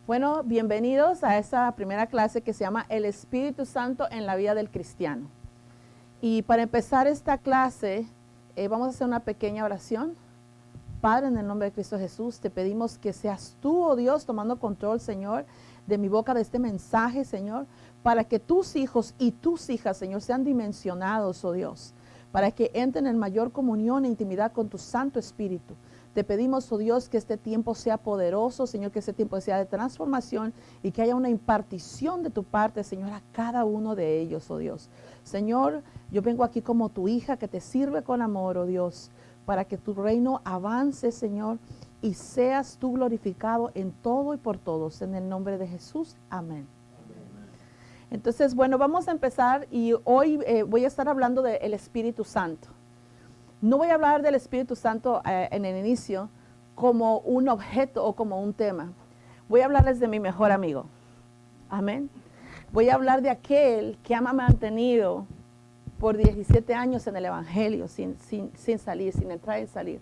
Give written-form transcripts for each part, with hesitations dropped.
Bueno, bienvenidos a esta primera clase que se llama El Espíritu Santo en la vida del cristiano. Y para empezar esta clase, vamos a hacer una pequeña oración. Padre, en el nombre de Cristo Jesús, te pedimos que seas tú, oh Dios, tomando control, Señor, de mi boca, de este mensaje, Señor, para que tus hijos y tus hijas, Señor, sean dimensionados, oh Dios, para que entren en mayor comunión e intimidad con tu Santo Espíritu. Te pedimos, oh Dios, que este tiempo sea poderoso, Señor, que este tiempo sea de transformación y que haya una impartición de tu parte, Señor, a cada uno de ellos, oh Dios. Señor, yo vengo aquí como tu hija que te sirve con amor, oh Dios, para que tu reino avance, Señor, y seas tú glorificado en todo y por todos. En el nombre de Jesús, amén. Entonces, bueno, vamos a empezar y hoy voy a estar hablando del Espíritu Santo. No voy a hablar del Espíritu Santo en el inicio como un objeto o como un tema. Voy a hablarles de mi mejor amigo. Amén. Voy a hablar de aquel que me ha mantenido por 17 años en el Evangelio, sin salir, sin entrar y salir,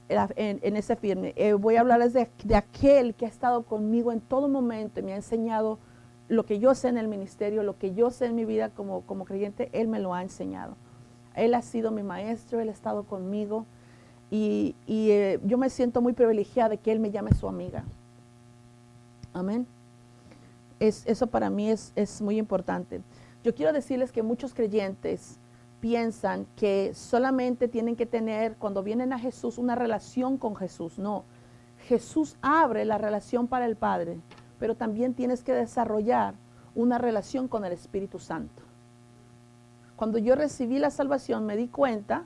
en ese firme. Voy a hablarles de aquel que ha estado conmigo en todo momento y me ha enseñado lo que yo sé en el ministerio, lo que yo sé en mi vida como creyente, Él me lo ha enseñado. Él ha sido mi maestro, Él ha estado conmigo y yo me siento muy privilegiada de que Él me llame su amiga. Amén. Eso para mí es muy importante. Yo quiero decirles que muchos creyentes piensan que solamente tienen que tener, cuando vienen a Jesús, una relación con Jesús. No, Jesús abre la relación para el Padre, pero también tienes que desarrollar una relación con el Espíritu Santo. Cuando yo recibí la salvación me di cuenta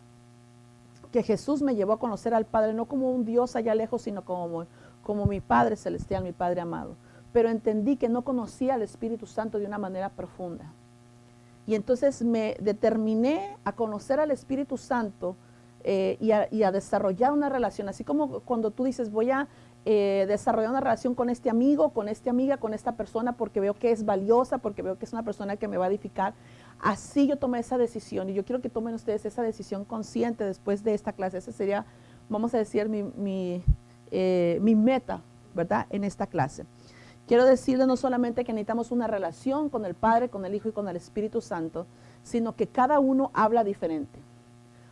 que Jesús me llevó a conocer al Padre, no como un Dios allá lejos, sino como mi Padre celestial, mi Padre amado. Pero entendí que no conocía al Espíritu Santo de una manera profunda. Y entonces me determiné a conocer al Espíritu Santo y a desarrollar una relación. Así como cuando tú dices, voy a desarrollar una relación con este amigo, con esta amiga, con esta persona, porque veo que es valiosa, porque veo que es una persona que me va a edificar. Así yo tomé esa decisión y yo quiero que tomen ustedes esa decisión consciente después de esta clase. Esa sería, vamos a decir, mi meta, ¿verdad?, en esta clase. Quiero decirles no solamente que necesitamos una relación con el Padre, con el Hijo y con el Espíritu Santo, sino que cada uno habla diferente.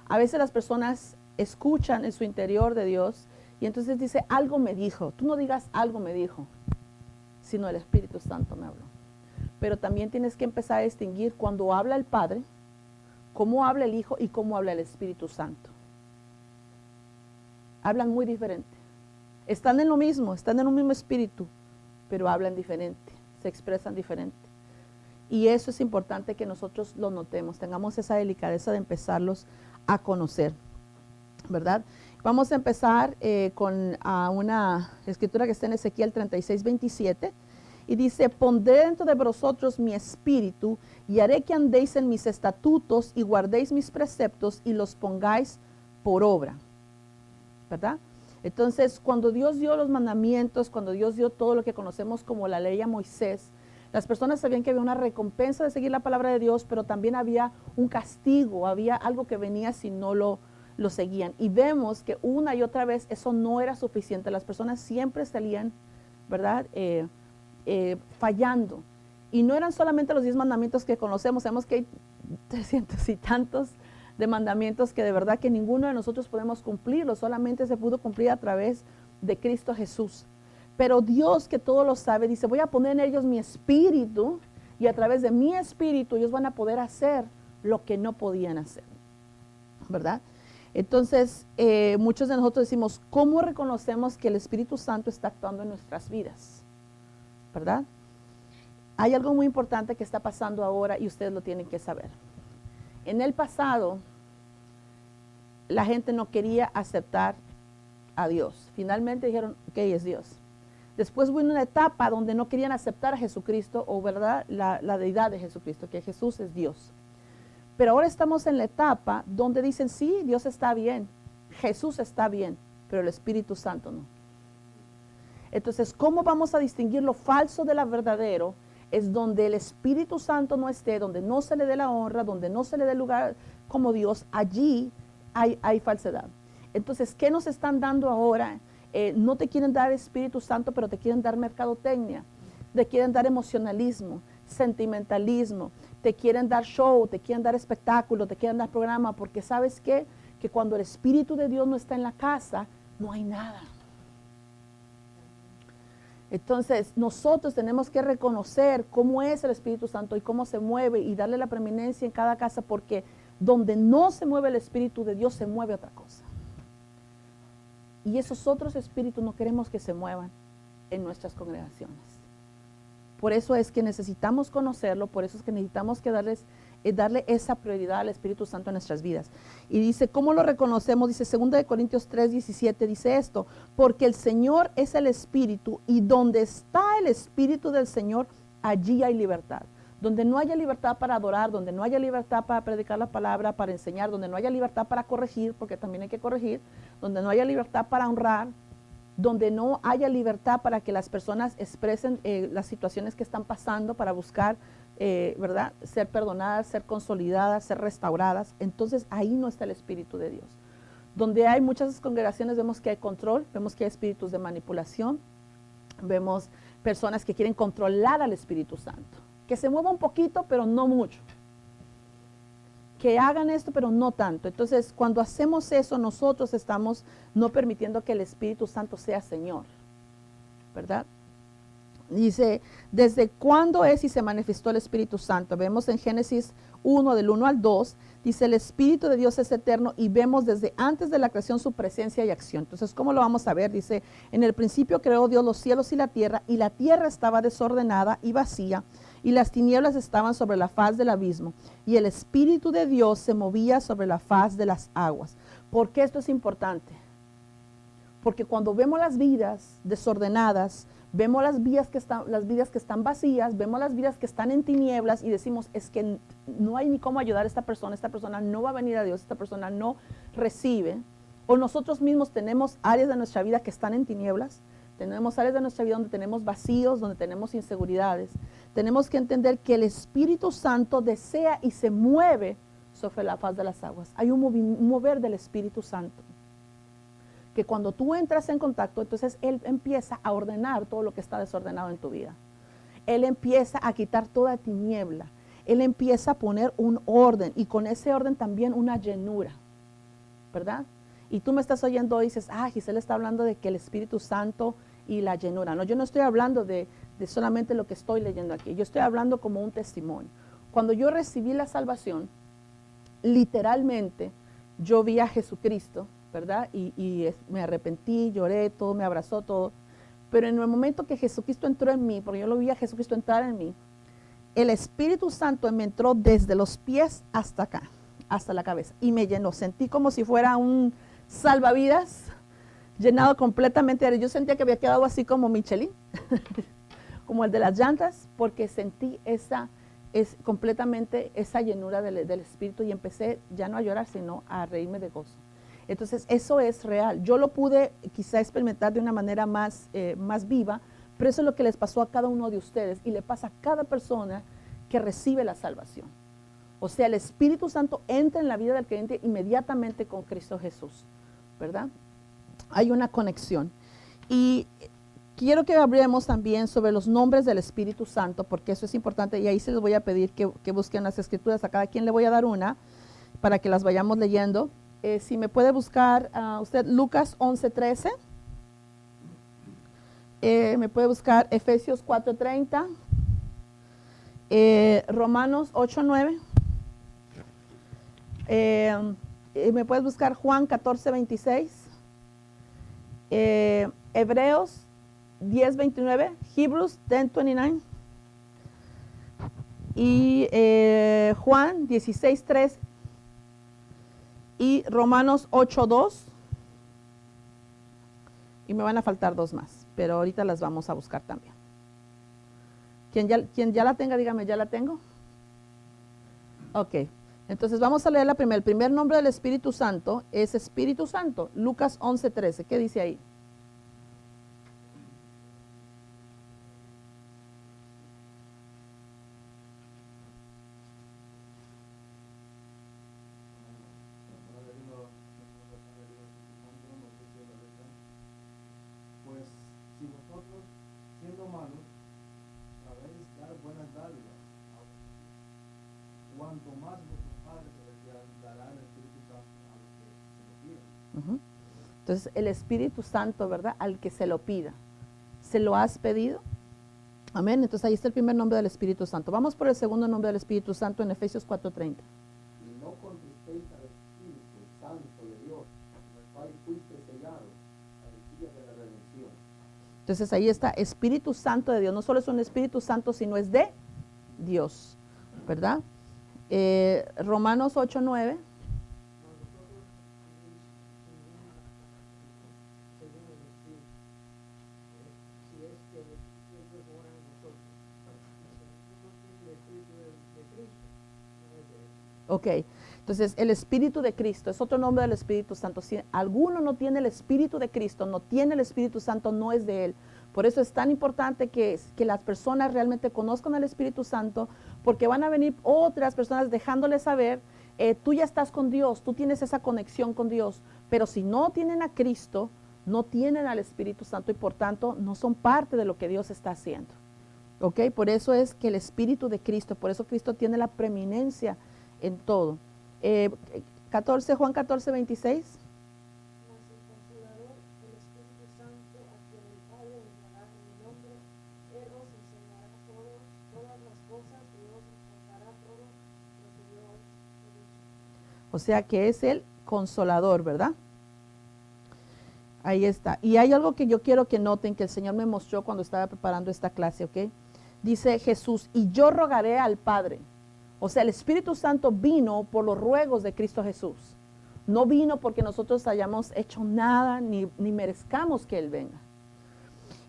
A veces las personas escuchan en su interior de Dios y entonces dice, algo me dijo. Tú no digas algo me dijo, sino el Espíritu Santo me habló. Pero también tienes que empezar a distinguir cuando habla el Padre, cómo habla el Hijo y cómo habla el Espíritu Santo. Hablan muy diferente. Están en lo mismo, están en un mismo espíritu, pero hablan diferente, se expresan diferente. Y eso es importante que nosotros lo notemos, tengamos esa delicadeza de empezarlos a conocer, ¿verdad? Vamos a empezar con una escritura que está en Ezequiel 36:27. Y dice, pondré dentro de vosotros mi espíritu y haré que andéis en mis estatutos y guardéis mis preceptos y los pongáis por obra. ¿Verdad? Entonces, cuando Dios dio los mandamientos, cuando Dios dio todo lo que conocemos como la ley a Moisés, las personas sabían que había una recompensa de seguir la palabra de Dios, pero también había un castigo, había algo que venía si no lo seguían. Y vemos que una y otra vez eso no era suficiente. Las personas siempre salían, ¿verdad?, fallando. Y no eran solamente los 10 mandamientos que conocemos, sabemos que hay 300 y tantos de mandamientos que de verdad que ninguno de nosotros podemos cumplirlo, solamente se pudo cumplir a través de Cristo Jesús. Pero Dios, que todo lo sabe, dice, voy a poner en ellos mi espíritu y a través de mi espíritu ellos van a poder hacer lo que no podían hacer, ¿verdad? Entonces, muchos de nosotros decimos, ¿cómo reconocemos que el Espíritu Santo está actuando en nuestras vidas? ¿Verdad? Hay algo muy importante que está pasando ahora y ustedes lo tienen que saber. En el pasado, la gente no quería aceptar a Dios. Finalmente dijeron, ok, es Dios. Después vino una etapa donde no querían aceptar a Jesucristo o, ¿verdad?, la deidad de Jesucristo, que Jesús es Dios. Pero ahora estamos en la etapa donde dicen, sí, Dios está bien, Jesús está bien, pero el Espíritu Santo no. Entonces, ¿cómo vamos a distinguir lo falso de lo verdadero? Es donde el Espíritu Santo no esté, donde no se le dé la honra, donde no se le dé lugar como Dios, allí hay falsedad. Entonces, ¿qué nos están dando ahora? No te quieren dar Espíritu Santo, pero te quieren dar mercadotecnia, te quieren dar emocionalismo, sentimentalismo, te quieren dar show, te quieren dar espectáculo, te quieren dar programa, porque ¿sabes qué? Que cuando el Espíritu de Dios no está en la casa, no hay nada. Entonces, nosotros tenemos que reconocer cómo es el Espíritu Santo y cómo se mueve y darle la preeminencia en cada casa, porque donde no se mueve el Espíritu de Dios, se mueve otra cosa. Y esos otros espíritus no queremos que se muevan en nuestras congregaciones. Por eso es que necesitamos conocerlo, por eso es que necesitamos que darle esa prioridad al Espíritu Santo en nuestras vidas. Y dice, ¿cómo lo reconocemos? Dice 2 Corintios 3, 17, dice esto, porque el Señor es el Espíritu y donde está el Espíritu del Señor, allí hay libertad. Donde no haya libertad para adorar, donde no haya libertad para predicar la palabra, para enseñar, donde no haya libertad para corregir, porque también hay que corregir, donde no haya libertad para honrar, donde no haya libertad para que las personas expresen las situaciones que están pasando para buscar, ¿verdad? Ser perdonadas, ser consolidadas, ser restauradas. Entonces ahí no está el Espíritu de Dios. Donde hay muchas congregaciones vemos que hay control, vemos que hay espíritus de manipulación, vemos personas que quieren controlar al Espíritu Santo, que se mueva un poquito pero no mucho, que hagan esto, pero no tanto. Entonces, cuando hacemos eso, nosotros estamos no permitiendo que el Espíritu Santo sea Señor, ¿verdad? Dice, ¿desde cuándo es y se manifestó el Espíritu Santo? Vemos en Génesis 1, del 1 al 2, dice, el Espíritu de Dios es eterno y vemos desde antes de la creación su presencia y acción. Entonces, ¿cómo lo vamos a ver? Dice, en el principio creó Dios los cielos y la tierra estaba desordenada y vacía, y las tinieblas estaban sobre la faz del abismo, y el Espíritu de Dios se movía sobre la faz de las aguas. ¿Por qué esto es importante? Porque cuando vemos las vidas desordenadas, vemos las vidas que están vacías, vemos las vidas que están en tinieblas y decimos, es que no hay ni cómo ayudar a esta persona no va a venir a Dios, esta persona no recibe. O nosotros mismos tenemos áreas de nuestra vida que están en tinieblas, tenemos áreas de nuestra vida donde tenemos vacíos, donde tenemos inseguridades. Tenemos que entender que el Espíritu Santo desea y se mueve sobre la faz de las aguas. Hay un mover del Espíritu Santo, que cuando tú entras en contacto, entonces Él empieza a ordenar todo lo que está desordenado en tu vida. Él empieza a quitar toda tiniebla. Él empieza a poner un orden y con ese orden también una llenura, ¿verdad? Y tú me estás oyendo y dices, Gisela está hablando de que el Espíritu Santo y la llenura. No, yo no estoy hablando de solamente lo que estoy leyendo aquí. Yo estoy hablando como un testimonio. Cuando yo recibí la salvación, literalmente yo vi a Jesucristo, ¿verdad? Y me arrepentí, lloré, todo, me abrazó, todo. Pero en el momento que Jesucristo entró en mí, porque yo lo vi a Jesucristo entrar en mí, el Espíritu Santo me entró desde los pies hasta acá, hasta la cabeza, y me llenó. Sentí como si fuera un salvavidas llenado completamente. Yo sentía que había quedado así como Michelin, como el de las llantas, porque sentí completamente esa llenura del Espíritu y empecé ya no a llorar, sino a reírme de gozo. Entonces, eso es real. Yo lo pude quizá experimentar de una manera más viva, pero eso es lo que les pasó a cada uno de ustedes y le pasa a cada persona que recibe la salvación. O sea, el Espíritu Santo entra en la vida del creyente inmediatamente con Cristo Jesús, ¿verdad? Hay una conexión. Y quiero que hablemos también sobre los nombres del Espíritu Santo, porque eso es importante, y ahí se les voy a pedir que busquen las escrituras. A cada quien le voy a dar una para que las vayamos leyendo. Si me puede buscar usted Lucas 11:13, me puede buscar Efesios 4:30, Romanos 8:9, me puedes buscar Juan 14:26, Hebreos 10:29, Hebrews 10:29 y Juan 16:3 y Romanos 8:2, y me van a faltar dos más, pero ahorita las vamos a buscar también. Quien ya la tenga, dígame, ¿ya la tengo? Ok, entonces vamos a leer la primera. El primer nombre del Espíritu Santo es Espíritu Santo, Lucas 11:13. ¿Qué dice ahí? cuanto más vuestro Padre Celestial dará el Espíritu Santo a los que se lo pidan. Ujú. Entonces, el Espíritu Santo, ¿verdad? Al que se lo pida. ¿Se lo has pedido? Amén. Entonces, ahí está el primer nombre del Espíritu Santo. Vamos por el segundo nombre del Espíritu Santo en Efesios 4:30. Y no contristéis al Espíritu Santo de Dios, con el cual fuiste sellados al día de la redención. Entonces, ahí está Espíritu Santo de Dios. No solo es un Espíritu Santo, sino es de Dios, ¿verdad? Romanos 8:9. Ok, entonces el Espíritu de Cristo es otro nombre del Espíritu Santo. Si alguno no tiene el Espíritu de Cristo, no tiene el Espíritu Santo, no es de Él. Por eso es tan importante que las personas realmente conozcan al Espíritu Santo, porque van a venir otras personas dejándoles saber, tú ya estás con Dios, tú tienes esa conexión con Dios, pero si no tienen a Cristo, no tienen al Espíritu Santo y por tanto no son parte de lo que Dios está haciendo. Ok, por eso es que el Espíritu de Cristo, por eso Cristo tiene la preeminencia en todo. 14, Juan 14, 26. Mas el Consolador, el Espíritu Santo, a quien el Padre enviará en mi nombre, Él os enseñará todas las cosas y os contará todo lo que yo os he dicho. O sea que es el Consolador, ¿verdad? Ahí está. Y hay algo que yo quiero que noten que el Señor me mostró cuando estaba preparando esta clase, ¿ok? Dice Jesús, y yo rogaré al Padre. O sea, el Espíritu Santo vino por los ruegos de Cristo Jesús. No vino porque nosotros hayamos hecho nada ni merezcamos que Él venga.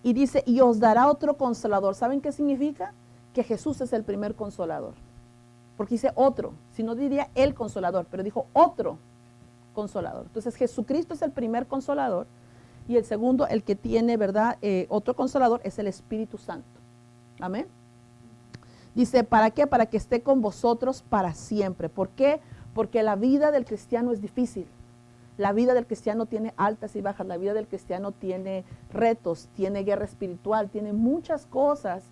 Y dice, y os dará otro consolador. ¿Saben qué significa? Que Jesús es el primer consolador. Porque dice otro, si no diría el consolador, pero dijo otro consolador. Entonces Jesucristo es el primer consolador y el segundo, el que tiene, ¿verdad? Otro consolador es el Espíritu Santo. Amén. Dice, ¿para qué? Para que esté con vosotros para siempre. ¿Por qué? Porque la vida del cristiano es difícil. La vida del cristiano tiene altas y bajas. La vida del cristiano tiene retos, tiene guerra espiritual, tiene muchas cosas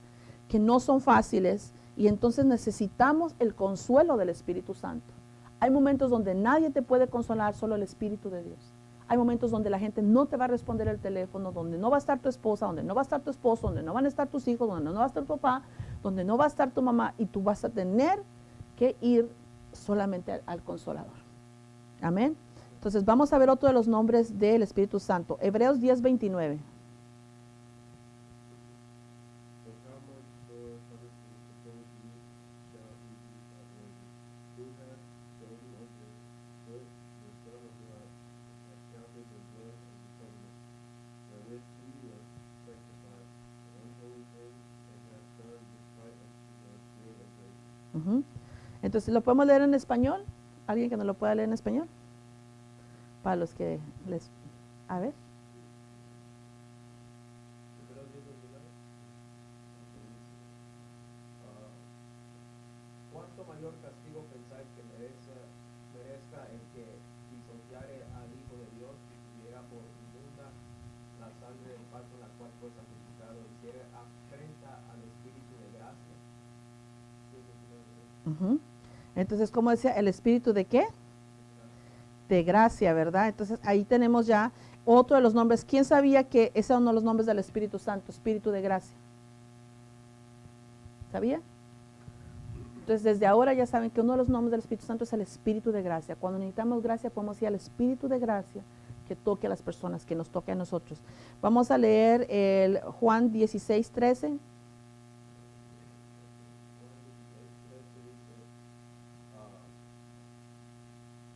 que no son fáciles y entonces necesitamos el consuelo del Espíritu Santo. Hay momentos donde nadie te puede consolar, solo el Espíritu de Dios. Hay momentos donde la gente no te va a responder el teléfono, donde no va a estar tu esposa, donde no va a estar tu esposo, donde no van a estar tus hijos, donde no va a estar tu papá, donde no va a estar tu mamá y tú vas a tener que ir solamente al Consolador. Amén. Entonces vamos a ver otro de los nombres del Espíritu Santo. Hebreos 10:29. Uh-huh. Entonces, ¿lo podemos leer en español? ¿Alguien que nos lo pueda leer en español? Para los que les... A ver. ¿Cuánto mayor castigo pensáis que merezca el que disociare al Hijo de Dios y tuviera por inmunda la sangre del pacto en la cual fue santificado y hiciera afrenta al Espíritu de gracia? Uh-huh. Entonces, ¿cómo decía? ¿El Espíritu de qué? De gracia, ¿verdad? Entonces, ahí tenemos ya otro de los nombres. ¿Quién sabía que ese es uno de los nombres del Espíritu Santo? Espíritu de gracia. ¿Sabía? Entonces, desde ahora ya saben que uno de los nombres del Espíritu Santo es el Espíritu de gracia. Cuando necesitamos gracia, podemos ir al Espíritu de gracia que toque a las personas, que nos toque a nosotros. Vamos a leer el Juan 16:13.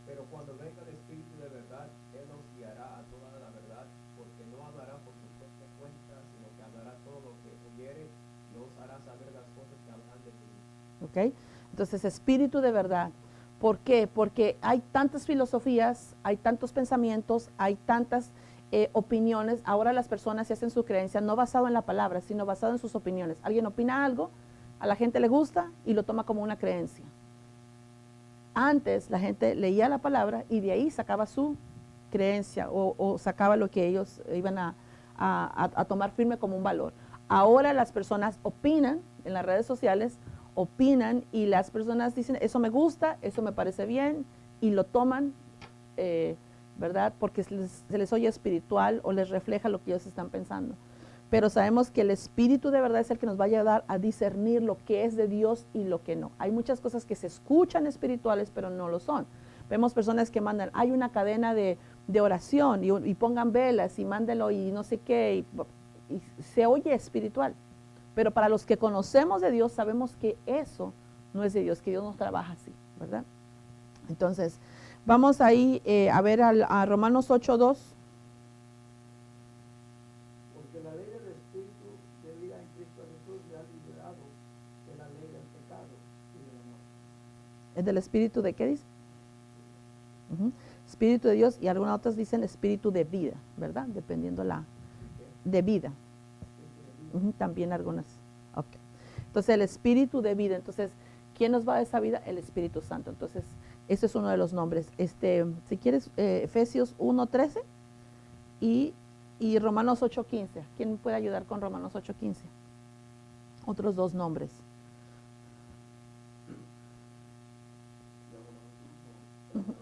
Pero cuando venga el Espíritu de verdad, Él nos guiará a toda la verdad, porque no hablará por su propia cuenta, sino que hablará todo lo que oyere y os hará saber las cosas que hablan de mí. ¿Ok? Entonces, Espíritu de verdad. ¿Por qué? Porque hay tantas filosofías, hay tantos pensamientos, hay tantas opiniones. Ahora las personas se hacen su creencia no basado en la palabra, sino basado en sus opiniones. Alguien opina algo, a la gente le gusta y lo toma como una creencia. Antes la gente leía la palabra y de ahí sacaba su creencia o sacaba lo que ellos iban a tomar firme como un valor. Ahora las personas opinan en las redes sociales opinan y las personas dicen, eso me gusta, eso me parece bien, y lo toman, ¿verdad? Porque se les oye espiritual o les refleja lo que ellos están pensando. Pero sabemos que el Espíritu de verdad es el que nos va a ayudar a discernir lo que es de Dios y lo que no. Hay muchas cosas que se escuchan espirituales, pero no lo son. Vemos personas que mandan, hay una cadena de oración y pongan velas y mándenlo y no sé qué, y se oye espiritual. Pero para los que conocemos de Dios, sabemos que eso no es de Dios, que Dios no trabaja así, ¿verdad? Entonces, vamos ahí a ver a Romanos 8:2. Porque la ley del Espíritu de vida en Cristo Jesús le ha liberado de la ley del pecado y de la muerte. ¿Es del Espíritu de qué dice? Espíritu de Dios, y algunas otras dicen Espíritu de vida, ¿verdad? Dependiendo de vida. También algunas. Okay. Entonces, el Espíritu de vida. Entonces, ¿quién nos va a dar esa vida? El Espíritu Santo. Entonces, ese es uno de los nombres. Si quieres, Efesios 1:13 y Romanos 8:15. ¿Quién puede ayudar con Romanos 8:15? Otros dos nombres.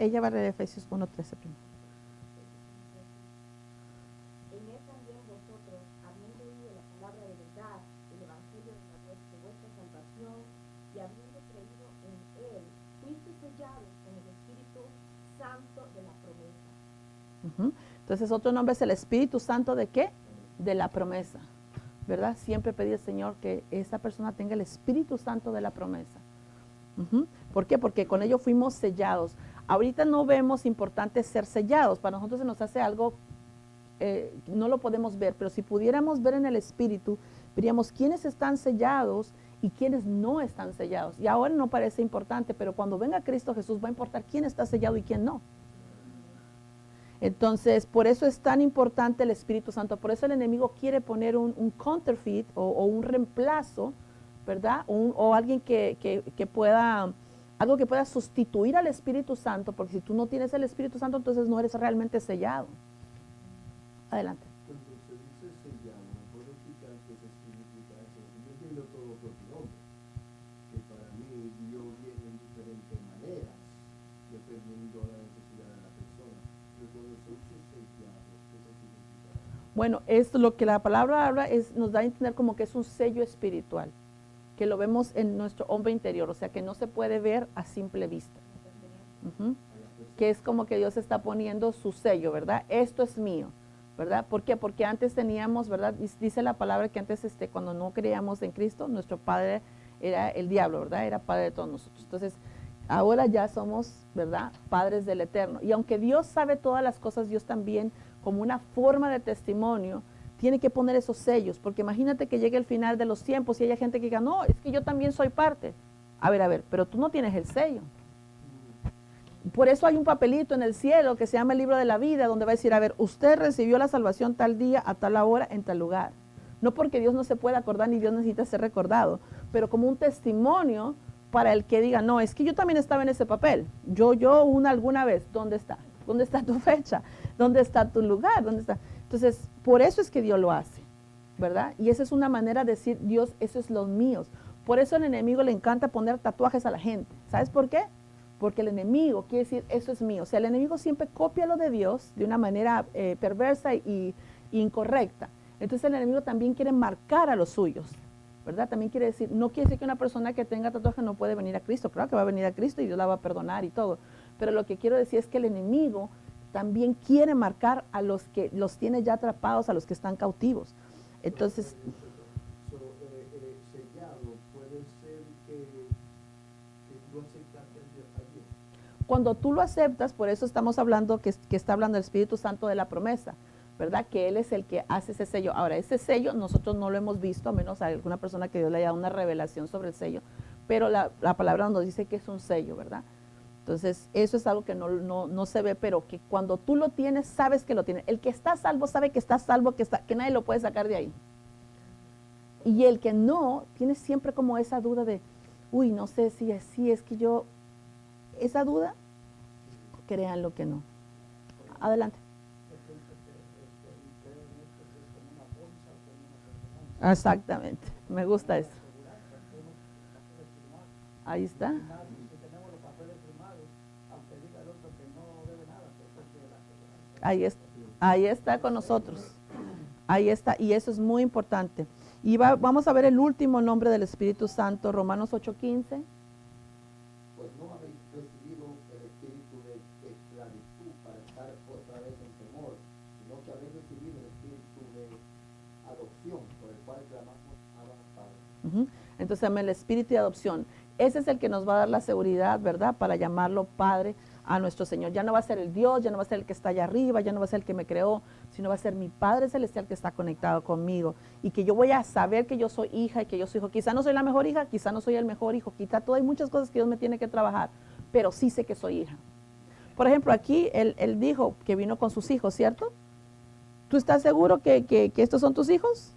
Ella va a leer Efesios 1:13 primero. En él también vosotros, habiendo oído la palabra de verdad, el evangelio de vuestra salvación, y habiendo creído en él, fuiste sellados con el Espíritu Santo de la promesa. Entonces, otro nombre es el Espíritu Santo ¿de qué? De la promesa, ¿verdad? Siempre pedí al Señor que esa persona tenga el Espíritu Santo de la promesa. ¿Por qué? Porque con ello fuimos sellados. Ahorita no vemos importante ser sellados. Para nosotros se nos hace algo, no lo podemos ver, pero si pudiéramos ver en el Espíritu, veríamos quiénes están sellados y quiénes no están sellados. Y ahora no parece importante, pero cuando venga Cristo Jesús va a importar quién está sellado y quién no. Entonces, por eso es tan importante el Espíritu Santo. Por eso el enemigo quiere poner un counterfeit o un reemplazo, ¿verdad? O alguien que pueda, algo que pueda sustituir al Espíritu Santo, porque si tú no tienes el Espíritu Santo, entonces no eres realmente sellado. Adelante. Cuando se dice sellado, ¿me puedo explicar qué significa eso? Yo entiendo todo por tu nombre, que para mí Dios viene en diferentes maneras, dependiendo de la necesidad de la persona. Pero cuando se dice sellado, ¿qué significa? Bueno, es lo que la palabra habla, nos da a entender como que es un sello espiritual, que lo vemos en nuestro hombre interior, o sea que no se puede ver a simple vista. Que es como que Dios está poniendo su sello, ¿verdad? Esto es mío, ¿verdad? ¿Por qué? Porque antes teníamos, ¿verdad? Dice la palabra que antes, cuando no creíamos en Cristo, nuestro padre era el diablo, ¿verdad? Era padre de todos nosotros. Entonces, ahora ya somos, ¿verdad? Padres del Eterno. Y aunque Dios sabe todas las cosas, Dios también, como una forma de testimonio, tiene que poner esos sellos, porque imagínate que llegue el final de los tiempos y haya gente que diga, no, es que yo también soy parte. A ver, pero tú no tienes el sello. Por eso hay un papelito en el cielo que se llama el libro de la vida, donde va a decir, a ver, usted recibió la salvación tal día, a tal hora, en tal lugar. No porque Dios no se pueda acordar ni Dios necesita ser recordado, pero como un testimonio para el que diga, no, es que yo también estaba en ese papel. Alguna vez, ¿dónde está? ¿Dónde está tu fecha? ¿Dónde está tu lugar? ¿Dónde está? Entonces, por eso es que Dios lo hace, ¿verdad? Y esa es una manera de decir, Dios, eso es los míos. Por eso al enemigo le encanta poner tatuajes a la gente. ¿Sabes por qué? Porque el enemigo quiere decir, eso es mío. O sea, el enemigo siempre copia lo de Dios de una manera perversa y incorrecta. Entonces el enemigo también quiere marcar a los suyos, ¿verdad? También quiere decir, no quiere decir que una persona que tenga tatuaje no puede venir a Cristo. Claro que va a venir a Cristo y Dios la va a perdonar y todo. Pero lo que quiero decir es que el enemigo también quiere marcar a los que los tiene ya atrapados, a los que están cautivos. Entonces, sellado puede ser que tú aceptaste a Dios. cuando tú lo aceptas, por eso estamos hablando que está hablando el Espíritu Santo de la promesa, ¿verdad? Que Él es el que hace ese sello. Ahora, ese sello nosotros no lo hemos visto, a menos a alguna persona que Dios le haya dado una revelación sobre el sello, pero la palabra nos dice que es un sello, ¿verdad? Entonces, eso es algo que no se ve, pero que cuando tú lo tienes, sabes que lo tienes. El que está salvo sabe que está salvo, que nadie lo puede sacar de ahí. Y el que no, tiene siempre como esa duda de, uy, no sé si así, es que yo, esa duda, créanlo que no. Adelante. Exactamente, me gusta eso. Ahí está. Si tenemos los papeles firmados, aunque diga el otro que no debe nada, que eso es de la aseguranza. Ahí está con nosotros. Ahí está, y eso es muy importante. Y vamos a ver el último nombre del Espíritu Santo, Romanos 8:15. Pues no habéis recibido el espíritu de esclavitud para estar otra vez en temor, sino que habéis recibido el espíritu de adopción, por el cual clamamos Abba, Padre. Ujú. Entonces, el espíritu de adopción. Ese es el que nos va a dar la seguridad, ¿verdad? Para llamarlo Padre a nuestro Señor. Ya no va a ser el Dios, ya no va a ser el que está allá arriba, ya no va a ser el que me creó, sino va a ser mi Padre Celestial que está conectado conmigo. Y que yo voy a saber que yo soy hija y que yo soy hijo. Quizá no soy la mejor hija, quizá no soy el mejor hijo, quizá hay muchas cosas que Dios me tiene que trabajar, pero sí sé que soy hija. Por ejemplo, aquí él dijo que vino con sus hijos, ¿cierto? ¿Tú estás seguro que estos son tus hijos?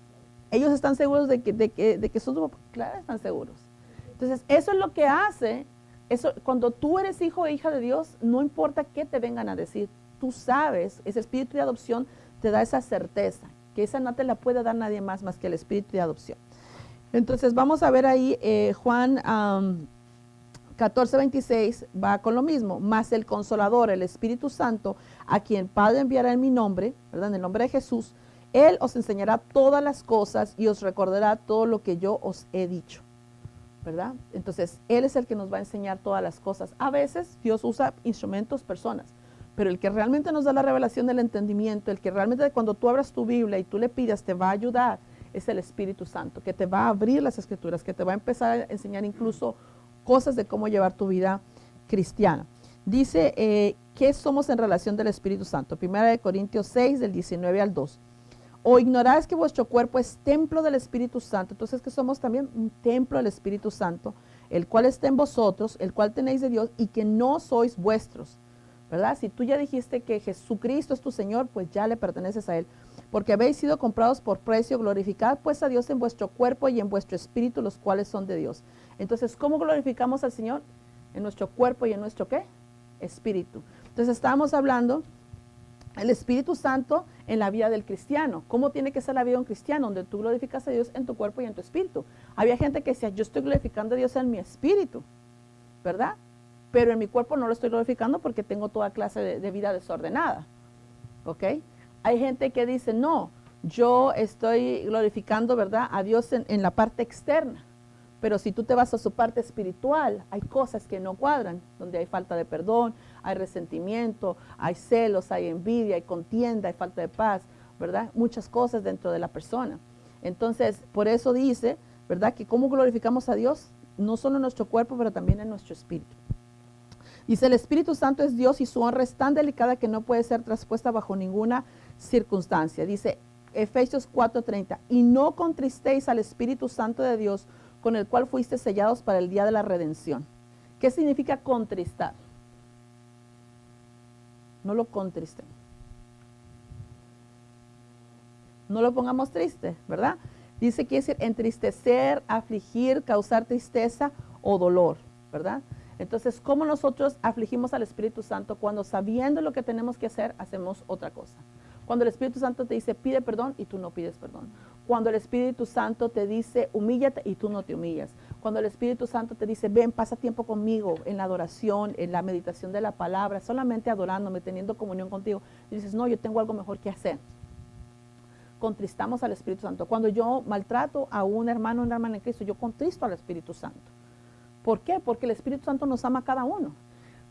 Ellos están seguros de que son tus papás. Claro, están seguros. Entonces, eso es lo que hace, cuando tú eres hijo o hija de Dios, no importa qué te vengan a decir, tú sabes, ese espíritu de adopción te da esa certeza, que esa no te la puede dar nadie más que el espíritu de adopción. Entonces, vamos a ver ahí Juan 14:26, va con lo mismo, mas el Consolador, el Espíritu Santo, a quien Padre enviará en mi nombre, ¿verdad? En el nombre de Jesús, Él os enseñará todas las cosas y os recordará todo lo que yo os he dicho, ¿verdad? Entonces, Él es el que nos va a enseñar todas las cosas. A veces Dios usa instrumentos, personas, pero el que realmente nos da la revelación del entendimiento, el que realmente cuando tú abras tu Biblia y tú le pidas te va a ayudar, es el Espíritu Santo, que te va a abrir las Escrituras, que te va a empezar a enseñar incluso cosas de cómo llevar tu vida cristiana. Dice, ¿qué somos en relación del Espíritu Santo? 1 Corintios 6, del 19 al 2. ¿O ignoráis que vuestro cuerpo es templo del Espíritu Santo? Entonces, que somos también un templo del Espíritu Santo, el cual está en vosotros, el cual tenéis de Dios, y que no sois vuestros, ¿verdad? Si tú ya dijiste que Jesucristo es tu Señor, pues ya le perteneces a Él. Porque habéis sido comprados por precio, glorificad pues a Dios en vuestro cuerpo y en vuestro espíritu, los cuales son de Dios. Entonces, ¿cómo glorificamos al Señor? En nuestro cuerpo y en nuestro, ¿qué? Espíritu. Entonces, estábamos hablando el Espíritu Santo en la vida del cristiano. ¿Cómo tiene que ser la vida de un cristiano? Donde tú glorificas a Dios en tu cuerpo y en tu espíritu. Había gente que decía, yo estoy glorificando a Dios en mi espíritu, ¿verdad? Pero en mi cuerpo no lo estoy glorificando porque tengo toda clase de vida desordenada, ¿ok? Hay gente que dice, no, yo estoy glorificando, ¿verdad?, a Dios en la parte externa. Pero si tú te vas a su parte espiritual, hay cosas que no cuadran, donde hay falta de perdón, hay resentimiento, hay celos, hay envidia, hay contienda, hay falta de paz, ¿verdad? Muchas cosas dentro de la persona. Entonces, por eso dice, ¿verdad?, que cómo glorificamos a Dios, no solo en nuestro cuerpo, pero también en nuestro espíritu. Dice, el Espíritu Santo es Dios y su honra es tan delicada que no puede ser traspuesta bajo ninguna circunstancia. Dice Efesios 4:30, y no contristéis al Espíritu Santo de Dios, con el cual fuiste sellados para el día de la redención. ¿Qué significa contristar? No lo contristen. No lo pongamos triste, ¿verdad? Dice, quiere decir entristecer, afligir, causar tristeza o dolor, ¿verdad? Entonces, ¿cómo nosotros afligimos al Espíritu Santo? Cuando sabiendo lo que tenemos que hacer, hacemos otra cosa. Cuando el Espíritu Santo te dice, pide perdón y tú no pides perdón. Cuando el Espíritu Santo te dice, humíllate y tú no te humillas. Cuando el Espíritu Santo te dice, ven, pasa tiempo conmigo en la adoración, en la meditación de la palabra, solamente adorándome, teniendo comunión contigo. Y dices, no, yo tengo algo mejor que hacer. Contristamos al Espíritu Santo. Cuando yo maltrato a un hermano o una hermana en Cristo, yo contristo al Espíritu Santo. ¿Por qué? Porque el Espíritu Santo nos ama a cada uno.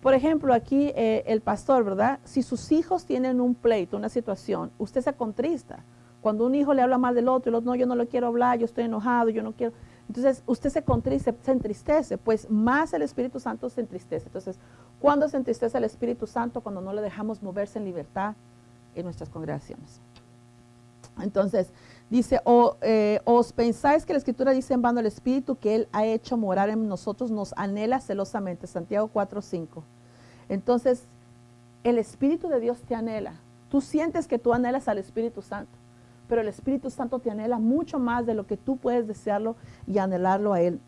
Por ejemplo, aquí el pastor, ¿verdad? Si sus hijos tienen un pleito, una situación, usted se contrista. Cuando un hijo le habla mal del otro, el otro, no, yo no lo quiero hablar, yo estoy enojado, yo no quiero. Entonces, usted se contrista, se entristece, pues más el Espíritu Santo se entristece. Entonces, ¿cuándo se entristece el Espíritu Santo? Cuando no le dejamos moverse en libertad en nuestras congregaciones. Entonces, dice, os pensáis que la Escritura dice en vano, el Espíritu que Él ha hecho morar en nosotros nos anhela celosamente. Santiago 4:5. Entonces, el Espíritu de Dios te anhela. Tú sientes que tú anhelas al Espíritu Santo, pero el Espíritu Santo te anhela mucho más de lo que tú puedes desearlo y anhelarlo a Él,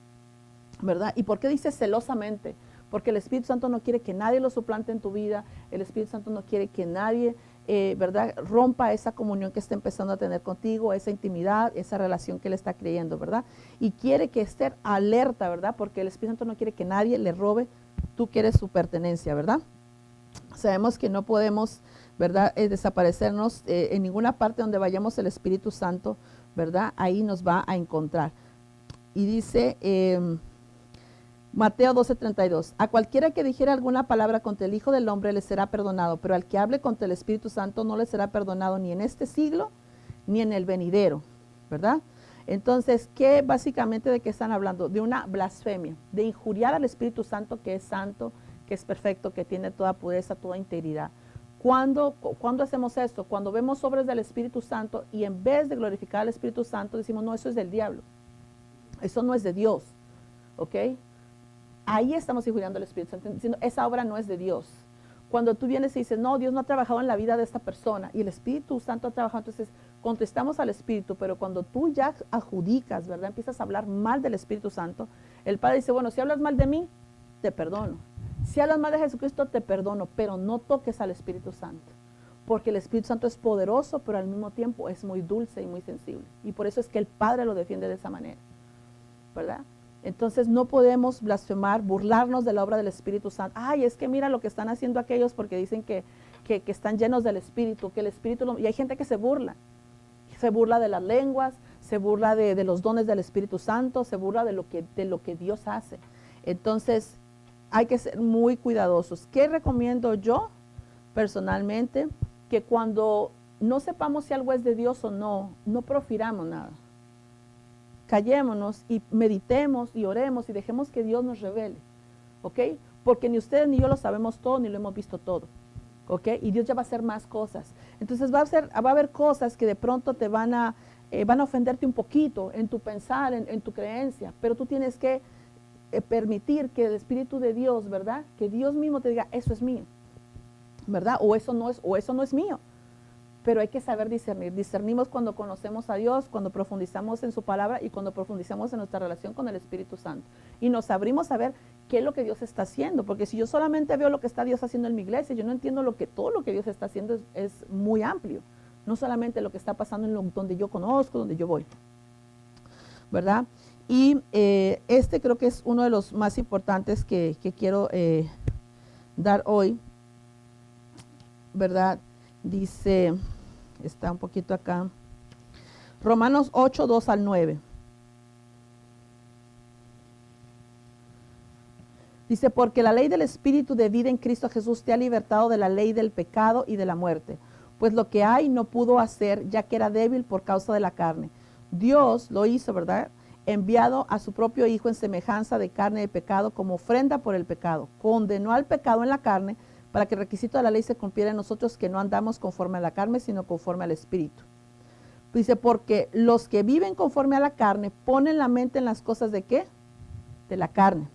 ¿verdad? ¿Y por qué dice celosamente? Porque el Espíritu Santo no quiere que nadie lo suplante en tu vida. El Espíritu Santo no quiere que nadie ¿verdad? Rompa esa comunión que está empezando a tener contigo, esa intimidad, esa relación que él está creyendo, ¿verdad? Y quiere que esté alerta, ¿verdad? Porque el Espíritu Santo no quiere que nadie le robe, tú quieres su pertenencia, ¿verdad? Sabemos que no podemos, ¿verdad? Desaparecernos en ninguna parte donde vayamos el Espíritu Santo, ¿verdad? Ahí nos va a encontrar. Y dice Mateo 12:32, a cualquiera que dijera alguna palabra contra el Hijo del Hombre le será perdonado, pero al que hable contra el Espíritu Santo no le será perdonado ni en este siglo ni en el venidero, ¿verdad? Entonces, ¿qué básicamente de qué están hablando? De una blasfemia, de injuriar al Espíritu Santo, que es santo, que es perfecto, que tiene toda pureza, toda integridad. ¿Cuándo hacemos esto? Cuando vemos obras del Espíritu Santo y en vez de glorificar al Espíritu Santo decimos, no, eso es del diablo, eso no es de Dios, ¿ok? Ahí estamos injuriando al Espíritu Santo, diciendo, esa obra no es de Dios. Cuando tú vienes y dices, no, Dios no ha trabajado en la vida de esta persona y el Espíritu Santo ha trabajado, entonces contestamos al Espíritu, pero cuando tú ya adjudicas, ¿verdad? Empiezas a hablar mal del Espíritu Santo, el Padre dice, bueno, si hablas mal de mí, te perdono. Si hablas mal de Jesucristo, te perdono, pero no toques al Espíritu Santo, porque el Espíritu Santo es poderoso, pero al mismo tiempo es muy dulce y muy sensible. Y por eso es que el Padre lo defiende de esa manera, ¿verdad? Entonces no podemos blasfemar, burlarnos de la obra del Espíritu Santo. Ay, es que mira lo que están haciendo aquellos porque dicen que están llenos del Espíritu, que el Espíritu, y hay gente que se burla de las lenguas, se burla de los dones del Espíritu Santo, se burla de lo que Dios hace. Entonces hay que ser muy cuidadosos. ¿Qué recomiendo yo personalmente? Que cuando no sepamos si algo es de Dios o no, no profiramos nada. Callémonos y meditemos y oremos y dejemos que Dios nos revele, ¿ok? Porque ni ustedes ni yo lo sabemos todo, ni lo hemos visto todo, ¿ok? Y Dios ya va a hacer más cosas. Entonces va a haber cosas que de pronto te van a ofenderte un poquito en tu pensar, en tu creencia, pero tú tienes que permitir que el Espíritu de Dios, ¿verdad? Que Dios mismo te diga, eso es mío, ¿verdad? O eso no es mío. Pero hay que saber discernir. Discernimos cuando conocemos a Dios, cuando profundizamos en su palabra y cuando profundizamos en nuestra relación con el Espíritu Santo. Y nos abrimos a ver qué es lo que Dios está haciendo. Porque si yo solamente veo lo que está Dios haciendo en mi iglesia, yo no entiendo todo lo que Dios está haciendo es muy amplio. No solamente lo que está pasando en donde yo conozco, donde yo voy, ¿verdad? Y creo que es uno de los más importantes que quiero dar hoy, ¿verdad? Dice, está un poquito acá, Romanos 8, 2 al 9. Dice, porque la ley del Espíritu de vida en Cristo Jesús te ha libertado de la ley del pecado y de la muerte. Pues lo que hay no pudo hacer, ya que era débil por causa de la carne. Dios lo hizo, ¿verdad? Enviado a su propio Hijo en semejanza de carne de pecado como ofrenda por el pecado. Condenó al pecado en la carne para que el requisito de la ley se cumpliera en nosotros, que no andamos conforme a la carne, sino conforme al Espíritu. Dice, porque los que viven conforme a la carne ponen la mente en las cosas ¿de qué? De la carne.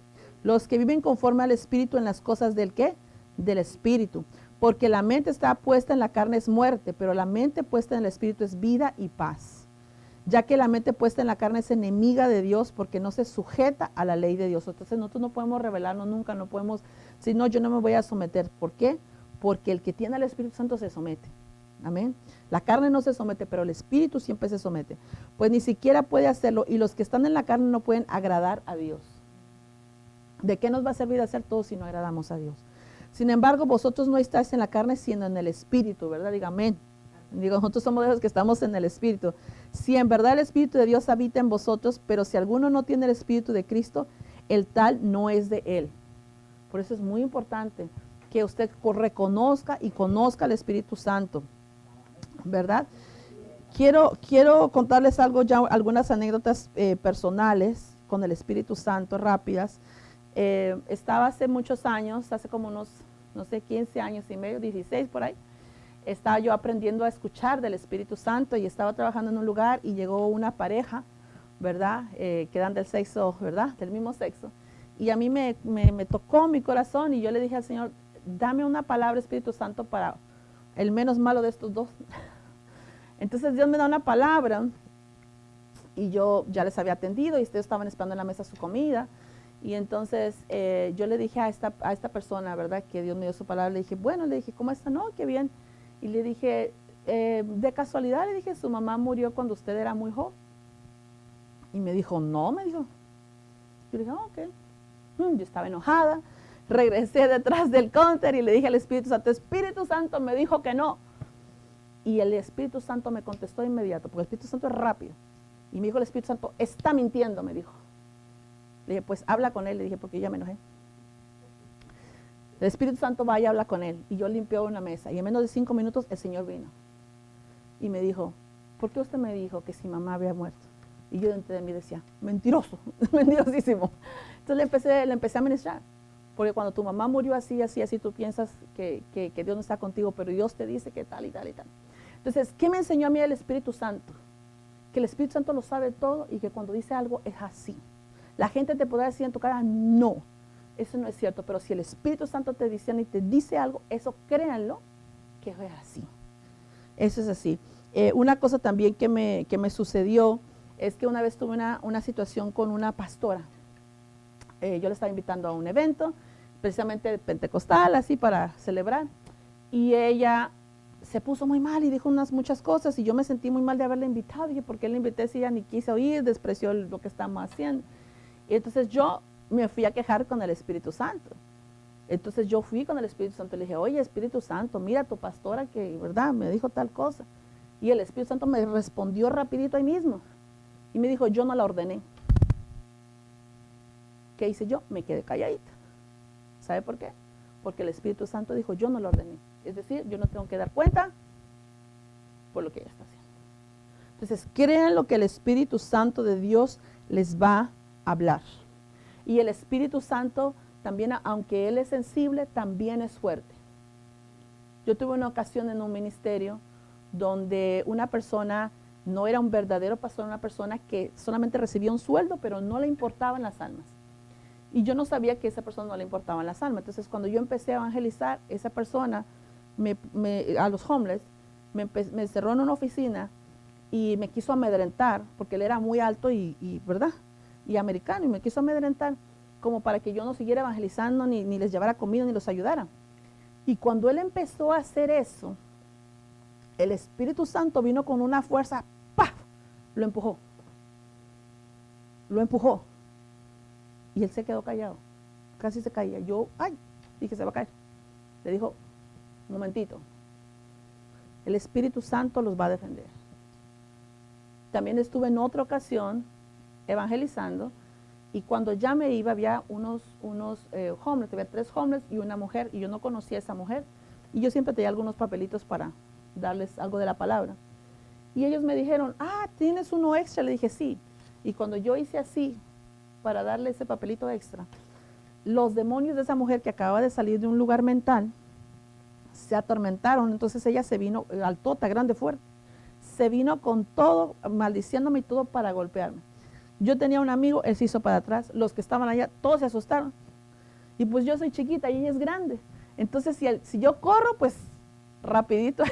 Los que viven conforme al Espíritu en las cosas ¿del qué? Del Espíritu. Porque la mente está puesta en la carne es muerte, pero la mente puesta en el Espíritu es vida y paz. Ya que la mente puesta en la carne es enemiga de Dios porque no se sujeta a la ley de Dios. Entonces nosotros no podemos rebelarnos nunca, no podemos, si no, yo no me voy a someter. ¿Por qué? Porque el que tiene al Espíritu Santo se somete. Amén. La carne no se somete, pero el Espíritu siempre se somete. Pues ni siquiera puede hacerlo y los que están en la carne no pueden agradar a Dios. ¿De qué nos va a servir hacer todo si no agradamos a Dios? Sin embargo, vosotros no estáis en la carne, sino en el Espíritu, ¿verdad? Diga amén. Digo, nosotros somos de los que estamos en el Espíritu. Si en verdad el Espíritu de Dios habita en vosotros, pero si alguno no tiene el Espíritu de Cristo, el tal no es de él. Por eso es muy importante que usted reconozca y conozca al Espíritu Santo, ¿verdad? Quiero contarles algo, ya algunas anécdotas personales con el Espíritu Santo, rápidas. Estaba hace muchos años, hace como unos, no sé, 15 años y medio, 16 por ahí. Estaba yo aprendiendo a escuchar del Espíritu Santo y estaba trabajando en un lugar y llegó una pareja, ¿verdad? Que eran del sexo, ¿verdad? Del mismo sexo. Y a mí me tocó mi corazón y yo le dije al Señor, dame una palabra, Espíritu Santo, para el menos malo de estos dos. Entonces Dios me da una palabra y yo ya les había atendido y ustedes estaban esperando en la mesa su comida. Y entonces yo le dije a esta persona, ¿verdad? Que Dios me dio su palabra, le dije, bueno, le dije, ¿cómo está? No, qué bien. Y le dije, de casualidad, le dije, su mamá murió cuando usted era muy joven. Y me dijo, no, me dijo. Yo le dije, ok. Yo estaba enojada. Regresé detrás del counter y le dije al Espíritu Santo me dijo que no. Y el Espíritu Santo me contestó de inmediato, porque el Espíritu Santo es rápido. Y me dijo el Espíritu Santo, está mintiendo, me dijo. Le dije, pues habla con él, le dije, porque yo ya me enojé. El Espíritu Santo vaya a hablar con él. Y yo limpié una mesa. Y en menos de 5 minutos el Señor vino. Y me dijo, ¿por qué usted me dijo que si mamá había muerto? Y yo dentro de mí decía, mentiroso, mentirosísimo. Entonces le empecé a ministrar. Porque cuando tu mamá murió así, tú piensas que Dios no está contigo, pero Dios te dice que tal y tal y tal. Entonces, ¿qué me enseñó a mí el Espíritu Santo? Que el Espíritu Santo lo sabe todo y que cuando dice algo es así. La gente te podrá decir en tu cara, no, eso no es cierto, pero si el Espíritu Santo te dice y te dice algo, eso créanlo, que es así. Eso es así. Una cosa también que me sucedió es que una vez tuve una situación con una pastora. Yo le estaba invitando a un evento, precisamente pentecostal, así para celebrar, y ella se puso muy mal y dijo muchas cosas, y yo me sentí muy mal de haberla invitado. Dije, ¿por qué la invité si ella ni quiso oír, despreció lo que estábamos haciendo? Y entonces yo me fui a quejar con el Espíritu Santo. Entonces yo fui con el Espíritu Santo y le dije, oye, Espíritu Santo, mira a tu pastora que, ¿verdad?, me dijo tal cosa. Y el Espíritu Santo me respondió rapidito ahí mismo. Y me dijo, yo no la ordené. ¿Qué hice yo? Me quedé calladita. ¿Sabe por qué? Porque el Espíritu Santo dijo, yo no la ordené. Es decir, yo no tengo que dar cuenta por lo que ella está haciendo. Entonces, crean lo que el Espíritu Santo de Dios les va a hablar. Y el Espíritu Santo también, aunque Él es sensible, también es fuerte. Yo tuve una ocasión en un ministerio donde una persona no era un verdadero pastor, una persona que solamente recibía un sueldo, pero no le importaban las almas. Y yo no sabía que a esa persona no le importaban las almas. Entonces, cuando yo empecé a evangelizar, esa persona, a los homeless, me encerró en una oficina y me quiso amedrentar, porque él era muy alto ¿verdad?, y americano, y me quiso amedrentar como para que yo no siguiera evangelizando, ni les llevara comida, ni los ayudara. Y cuando él empezó a hacer eso, el Espíritu Santo vino con una fuerza, ¡paf!, lo empujó. Lo empujó. Y él se quedó callado, casi se caía. Yo, ay, dije, se va a caer. Le dijo, un momentito, el Espíritu Santo los va a defender. También estuve en otra ocasión evangelizando, y cuando ya me iba, había unos homeless, había 3 homeless y una mujer, y yo no conocía a esa mujer, y yo siempre tenía algunos papelitos para darles algo de la palabra. Y ellos me dijeron, ¿tienes uno extra? Le dije, sí. Y cuando yo hice así, para darle ese papelito extra, los demonios de esa mujer que acababa de salir de un lugar mental se atormentaron. Entonces ella se vino, altota, grande, fuerte, se vino con todo, maldiciéndome y todo para golpearme. Yo tenía un amigo, él se hizo para atrás, los que estaban allá, todos se asustaron. Y pues yo soy chiquita y ella es grande. Entonces si yo corro, pues rapidito